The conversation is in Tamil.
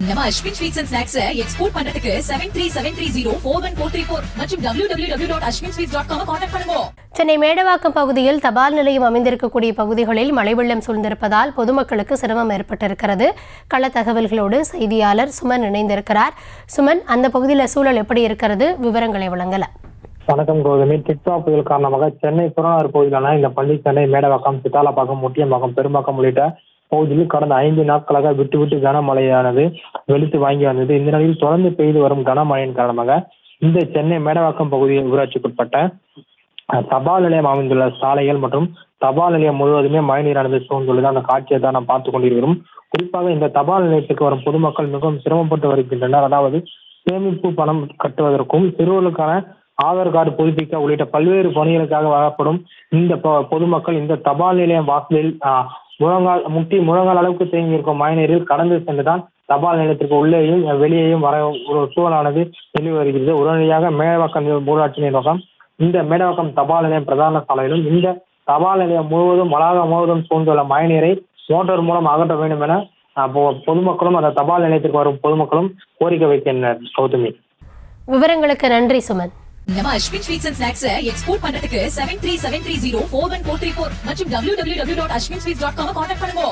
நம்ம Ashwin sweets and snacks export பண்றதுக்கு 7373041434 மற்றும் www.ashwinsweets.com கான்டாக்ட் பண்ணுங்க. சென்னை மேடவாக்கம் பகுதியில் தபால் நிலையம் அமைந்திருக்கக்கூடிய பகுதிகளில் மழை வெள்ளம் சூழ்ந்திருப்பதால் பொதுமக்களுக்கு சிரமம் ஏற்பட்டிருக்கிறது. கள தகவல்களோடு செய்தியாளர் சுமன் இணைந்திருக்கிறார். சுமன், அந்த பகுதியில் சூழல் எப்படி இருக்கிறது? விவரங்களை வழங்கலாம். வணக்கம் கௌதமி. டிக்டா புயல் காரணமாக சென்னை புறநகர் பகுதியிலான இந்த பள்ளி சென்னை மேடவாக்கம், சித்தாலப்பாக்கம், முட்டியம்பாக்கம், பெரும்பாக்கம் உள்ளிட்ட பகுதியில் கடந்த 5 நாட்களாக விட்டு கனமழையானது வெளுத்து வாங்கி வந்தது. இந்த நிலையில் தொடர்ந்து பெய்து வரும் கனமழையின் காரணமாக இந்த சென்னை மேடவாக்கம் பகுதியில் ஊராட்சிக்குட்பட்ட தபால் நிலையம் அமைந்துள்ள சாலைகள் மற்றும் தபால் நிலையம் முழுவதுமே மழைநீரானது சூழ்ந்துள்ளது. அந்த காட்சியை தான் நாம் பார்த்துக் கொண்டிருக்கிறோம். குறிப்பாக இந்த தபால் நிலையத்துக்கு வரும் பொதுமக்கள் மிகவும் சிரமப்பட்டு வருகின்றனர். அதாவது சேமிப்பு பணம் கட்டுவதற்கும் சிறுவர்களுக்கான ஆதார் கார்டு புதுப்பிக்க உள்ளிட்ட பல்வேறு பணிகளுக்காக வழங்கப்படும் இந்த பொதுமக்கள் இந்த தபால் நிலையம் வாசலில் முழங்கால் அளவுக்கு தேங்கி இருக்கும் மழைநீரில் கடந்து சென்றுதான் தபால் நிலையத்திற்கு உள்ளேயும் வெளியேயும் வர ஒரு சூழலானது தெளிவு வருகிறது. உடனடியாக மேடவாக்கம் ஊராட்சி நிர்வாகம் இந்த மேடவாக்கம் தபால் நிலையம் பிரதான சாலையிலும் இந்த தபால் நிலையம் வளாகம் முழுவதும் சூழ்ந்துள்ள மழைநீரை மோட்டார் மூலம் அகற்ற வேண்டும் என பொதுமக்களும் அந்த தபால் நிலையத்திற்கு வரும் பொதுமக்களும் கோரிக்கை வைக்கின்றனர். கௌதமி, விவரங்களுக்கு நன்றி சுமன். நம்ம Ashwin sweets and snacks export பண்றதுக்கு 7373041434 மற்றும் www.ashwinsweets.com கான்டாக்ட் பண்ணுங்க.